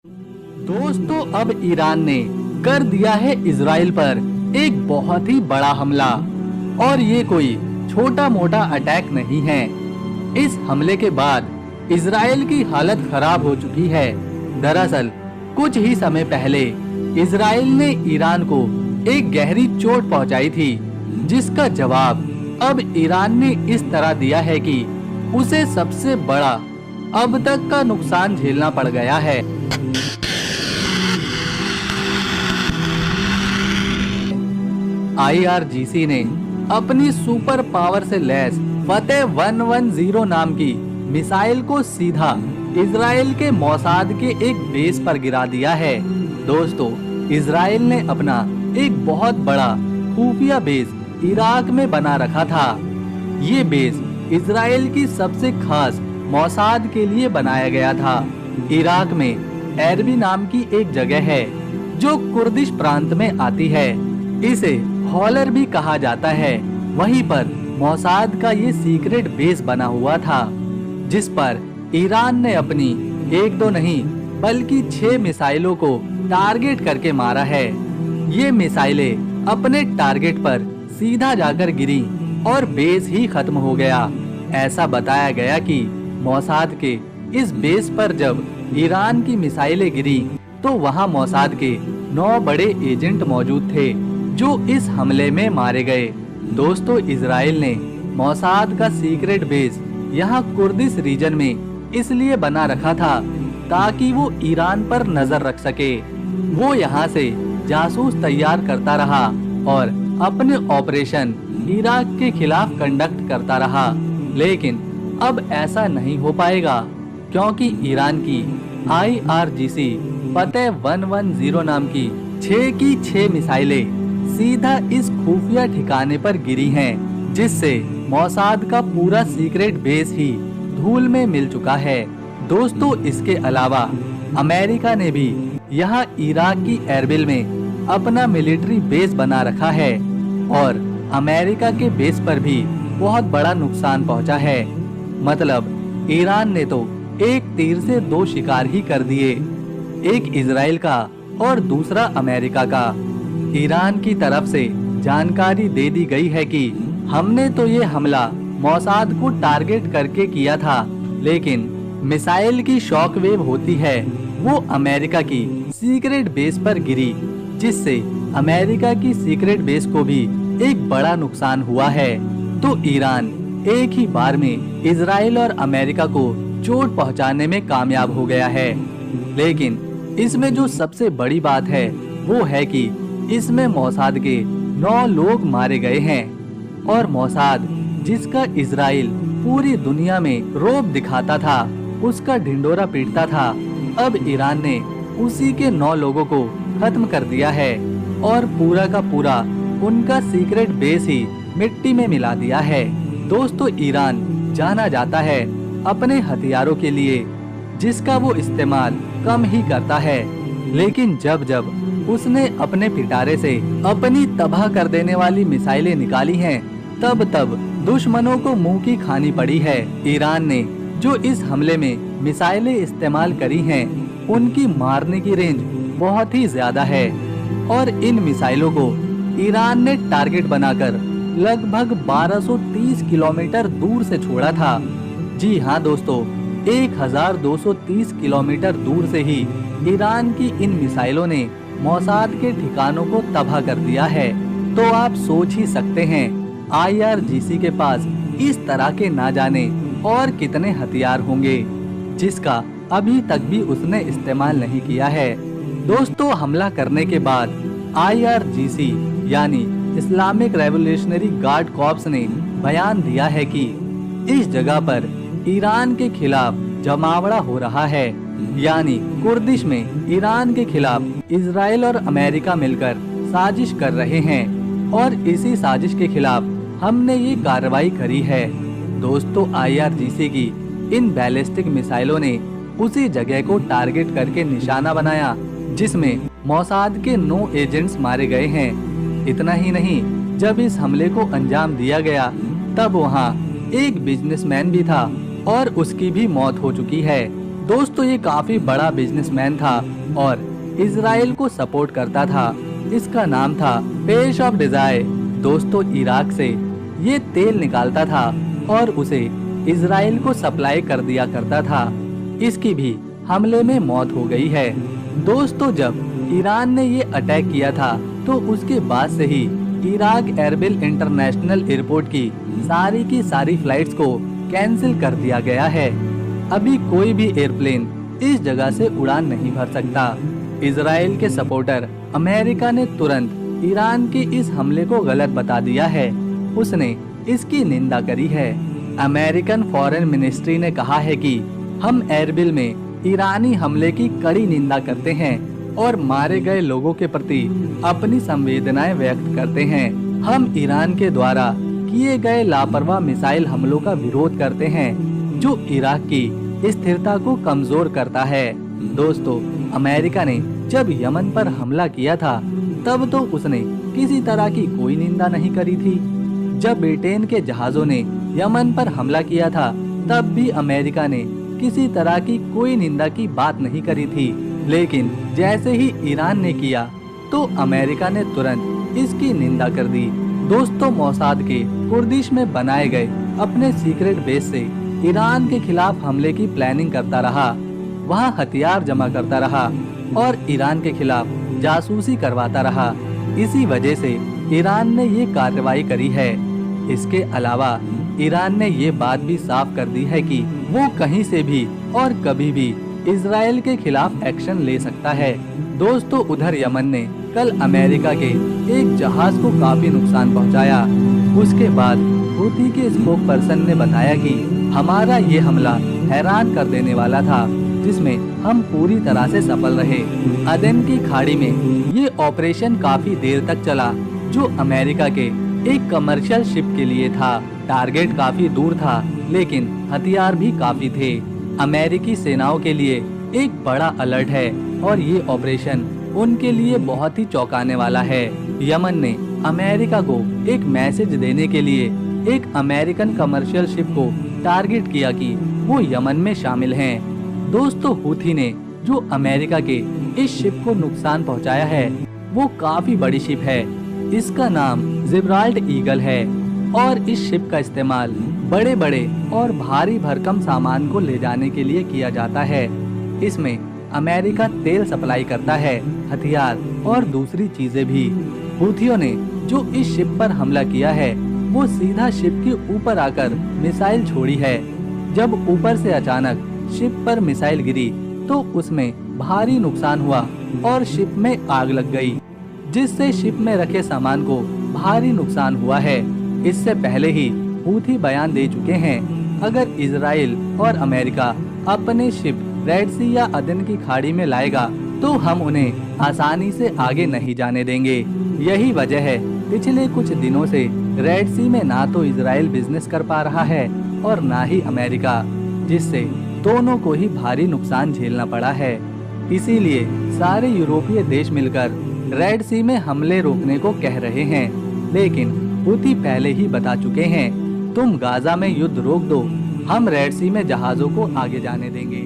दोस्तों, अब ईरान ने कर दिया है इजराइल पर एक बहुत ही बड़ा हमला। और ये कोई छोटा मोटा अटैक नहीं है। इस हमले के बाद इजराइल की हालत खराब हो चुकी है। दरअसल कुछ ही समय पहले इजराइल ने ईरान को एक गहरी चोट पहुंचाई थी, जिसका जवाब अब ईरान ने इस तरह दिया है कि उसे सबसे बड़ा अब तक का नुकसान झेलना पड़ गया है। IRGC ने अपनी सुपर पावर से लैस फतेह 110 नाम की मिसाइल को सीधा इजराइल के मोसाद के एक बेस पर गिरा दिया है। दोस्तों, इजराइल ने अपना एक बहुत बड़ा खुफिया बेस इराक में बना रखा था। ये बेस इजराइल की सबसे खास मोसाद के लिए बनाया गया था। इराक में एरबी नाम की एक जगह है जो कुर्दिश प्रांत में आती है। इसे हॉलर भी कहा जाता है। वहीं पर मोसाद का ये सीक्रेट बेस बना हुआ था, जिस पर ईरान ने अपनी एक दो नहीं बल्कि 6 मिसाइलों को टारगेट करके मारा है। ये मिसाइलें अपने टारगेट पर सीधा जाकर गिरी और बेस ही खत्म हो गया। ऐसा बताया गया कि मोसाद के इस बेस पर जब ईरान की मिसाइलें गिरी तो वहां मोसाद के 9 बड़े एजेंट मौजूद थे जो इस हमले में मारे गए। दोस्तों, इजराइल ने मोसाद का सीक्रेट बेस यहाँ कुर्दिश रीजन में इसलिए बना रखा था ताकि वो ईरान पर नजर रख सके। वो यहाँ से जासूस तैयार करता रहा और अपने ऑपरेशन इराक के खिलाफ कंडक्ट करता रहा। लेकिन अब ऐसा नहीं हो पाएगा, क्योंकि ईरान की IRGC फतेह 110 नाम की 6 मिसाइलें सीधा इस खुफिया ठिकाने पर गिरी हैं, जिससे मोसाद का पूरा सीक्रेट बेस ही धूल में मिल चुका है। दोस्तों, इसके अलावा अमेरिका ने भी यहाँ इराक की एरबिल में अपना मिलिट्री बेस बना रखा है और अमेरिका के बेस पर भी बहुत बड़ा नुकसान पहुँचा है। मतलब ईरान ने तो एक तीर से 2 शिकार ही कर दिए, एक इजराइल का और दूसरा अमेरिका का। ईरान की तरफ से जानकारी दे दी गई है कि हमने तो ये हमला मोसाद को टारगेट करके किया था, लेकिन मिसाइल की शॉक वेव होती है वो अमेरिका की सीक्रेट बेस पर गिरी, जिससे अमेरिका की सीक्रेट बेस को भी एक बड़ा नुकसान हुआ है। तो ईरान एक ही बार में इजराइल और अमेरिका को चोट पहुंचाने में कामयाब हो गया है। लेकिन इसमें जो सबसे बड़ी बात है वो है कि इसमें मोसाद के 9 लोग मारे गए हैं और मोसाद, जिसका इजराइल पूरी दुनिया में रौब दिखाता था, उसका ढिंडोरा पीटता था, अब ईरान ने उसी के 9 लोगों को खत्म कर दिया है और पूरा का पूरा उनका सीक्रेट बेस ही मिट्टी में मिला दिया है। दोस्तों, ईरान जाना जाता है अपने हथियारों के लिए, जिसका वो इस्तेमाल कम ही करता है, लेकिन जब जब उसने अपने पिटारे से अपनी तबाह कर देने वाली मिसाइलें निकाली हैं, तब तब दुश्मनों को मुंह की खानी पड़ी है। ईरान ने जो इस हमले में मिसाइलें इस्तेमाल करी हैं, उनकी मारने की रेंज बहुत ही ज्यादा है और इन मिसाइलों को ईरान ने टारगेट बनाकर लगभग 1230 किलोमीटर दूर से छोड़ा था। जी हाँ दोस्तों, 1230 किलोमीटर दूर से ही ईरान की इन मिसाइलों ने मोसाद के ठिकानों को तबाह कर दिया है। तो आप सोच ही सकते हैं IRGC के पास इस तरह के ना जाने और कितने हथियार होंगे, जिसका अभी तक भी उसने इस्तेमाल नहीं किया है। दोस्तों, हमला करने के बाद IRGC यानी इस्लामिक रेवोल्यूशनरी गार्ड कॉर्प्स ने बयान दिया है कि इस जगह पर ईरान के खिलाफ जमावड़ा हो रहा है, यानी कुर्दिश में ईरान के खिलाफ इजराइल और अमेरिका मिलकर साजिश कर रहे हैं और इसी साजिश के खिलाफ हमने ये कार्रवाई करी है। दोस्तों, IRGC की इन बैलिस्टिक मिसाइलों ने उसी जगह को टारगेट करके निशाना बनाया जिसमें मोसाद के 9 एजेंट्स मारे गए हैं। इतना ही नहीं, जब इस हमले को अंजाम दिया गया तब वहाँ एक बिजनेसमैन भी था और उसकी भी मौत हो चुकी है। दोस्तों ये काफी बड़ा बिजनेसमैन था और इजराइल को सपोर्ट करता था। इसका नाम था पेश ऑफ डिजायर। दोस्तों इराक से ये तेल निकालता था और उसे इजराइल को सप्लाई कर दिया करता था। इसकी भी हमले में मौत हो गई है। दोस्तों जब ईरान ने ये अटैक किया था तो उसके बाद से ही इराक एरबिल इंटरनेशनल एयरपोर्ट की सारी फ्लाइट्स को कैंसिल कर दिया गया है। अभी कोई भी एयरप्लेन इस जगह से उड़ान नहीं भर सकता। इजराइल के सपोर्टर अमेरिका ने तुरंत ईरान के इस हमले को गलत बता दिया है। उसने इसकी निंदा करी है। अमेरिकन फॉरेन मिनिस्ट्री ने कहा है कि हम एरबिल में ईरानी हमले की कड़ी निंदा करते हैं और मारे गए लोगों के प्रति अपनी संवेदनाएं व्यक्त करते हैं। हम ईरान के द्वारा किए गए लापरवाह मिसाइल हमलों का विरोध करते हैं जो इराक की स्थिरता को कमजोर करता है। दोस्तों अमेरिका ने जब यमन पर हमला किया था तब तो उसने किसी तरह की कोई निंदा नहीं करी थी। जब ब्रिटेन के जहाजों ने यमन पर हमला किया था तब भी अमेरिका ने किसी तरह की कोई निंदा की बात नहीं करी थी। लेकिन जैसे ही ईरान ने किया तो अमेरिका ने तुरंत इसकी निंदा कर दी। दोस्तों मोसाद के कुर्दिश में बनाए गए अपने सीक्रेट बेस से ईरान के खिलाफ हमले की प्लानिंग करता रहा, वहां हथियार जमा करता रहा और ईरान के खिलाफ जासूसी करवाता रहा। इसी वजह से ईरान ने ये कार्रवाई करी है। इसके अलावा ईरान ने ये बात भी साफ कर दी है कि वो कहीं से भी और कभी भी इजराइल के खिलाफ एक्शन ले सकता है। दोस्तों उधर यमन ने कल अमेरिका के एक जहाज को काफी नुकसान पहुंचाया। उसके बाद हूथी के स्पोक पर्सन ने बताया कि हमारा ये हमला हैरान कर देने वाला था जिसमें हम पूरी तरह से सफल रहे। अदन की खाड़ी में ये ऑपरेशन काफी देर तक चला जो अमेरिका के एक कमर्शियल शिप के लिए था। टारगेट काफी दूर था लेकिन हथियार भी काफी थे। अमेरिकी सेनाओं के लिए एक बड़ा अलर्ट है और ये ऑपरेशन उनके लिए बहुत ही चौंकाने वाला है। यमन ने अमेरिका को एक मैसेज देने के लिए एक अमेरिकन कमर्शियल शिप को टारगेट किया कि वो यमन में शामिल हैं। दोस्तों हूथी ने जो अमेरिका के इस शिप को नुकसान पहुंचाया है वो काफी बड़ी शिप है। इसका नाम जिब्राल्टर ईगल है और इस शिप का इस्तेमाल बड़े बड़े और भारी भरकम सामान को ले जाने के लिए किया जाता है। इसमें अमेरिका तेल सप्लाई करता है, हथियार और दूसरी चीजें भी। हूथियों ने जो इस शिप पर हमला किया है वो सीधा शिप के ऊपर आकर मिसाइल छोड़ी है। जब ऊपर से अचानक शिप पर मिसाइल गिरी तो उसमें भारी नुकसान हुआ और शिप में आग लग गई, जिससे शिप में रखे सामान को भारी नुकसान हुआ है। इससे पहले ही हूथी बयान दे चुके हैं अगर इजराइल और अमेरिका अपने शिप रेड सी या अदन की खाड़ी में लाएगा तो हम उन्हें आसानी से आगे नहीं जाने देंगे। यही वजह है पिछले कुछ दिनों से रेड सी में ना तो इजराइल बिजनेस कर पा रहा है और ना ही अमेरिका, जिससे दोनों को ही भारी नुकसान झेलना पड़ा है। इसीलिए सारे यूरोपीय देश मिलकर रेड सी में हमले रोकने को कह रहे हैं, लेकिन हूथी पहले ही बता चुके हैं तुम गाजा में युद्ध रोक दो, हम रेड सी में जहाजों को आगे जाने देंगे।